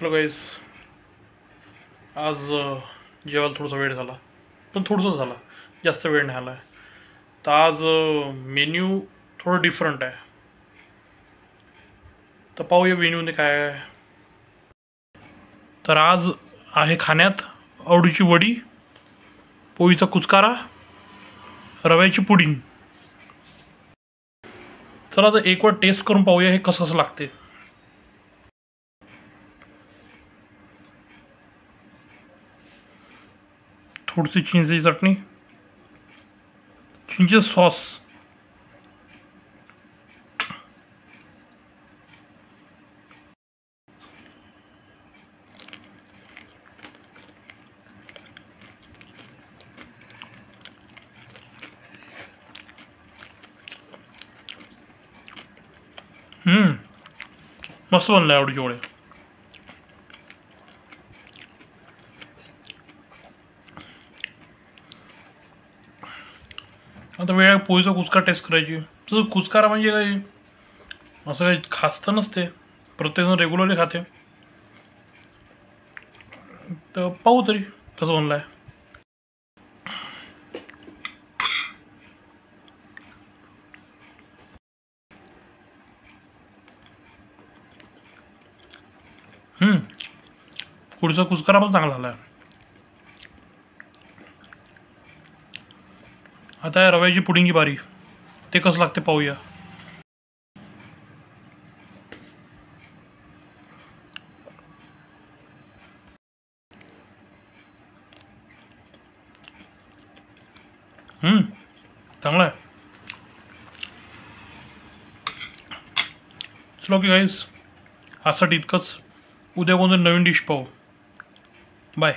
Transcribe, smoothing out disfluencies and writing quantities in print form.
Hello guys, आज जेवायला थोडासा वेळ झाला, पण थोडंसं झाला, जास्त वेळ नाही आला आहे. तर आज मेन्यू थोडं डिफरंट आहे. तर पाहूया मेन्यूमध्ये काय आहे. तर आज आहे खाण्यात आवडीची वडी, पोळीचा कुचकारा, रव्याची पुडिंग. चला तर एक वेळ टेस्ट करून पाहूया हे कसं कसं लागते. थोडीशी चिंचेची चटणी, चिंचे सॉस, मस्त बनलं आवडीची वडे. आता वेळ पोळीचा कुचकारा टेस्ट करायची. तर कुचकारा म्हणजे काही असं काही खास तर नसते, प्रत्येकजण रेग्युलरली खाते. तर पाहू तरी कसं बनलं आहे. पोळीचा कुचकारा पण चांगला झाला आहे. आता आहे रव्याची पुडिंगची बारी. ते कसं लागते पाहूया. चांगला आहे. चलो की गाईज, आजसाठी इतकंच. उद्या कोणतं नवीन डिश पाहू. बाय.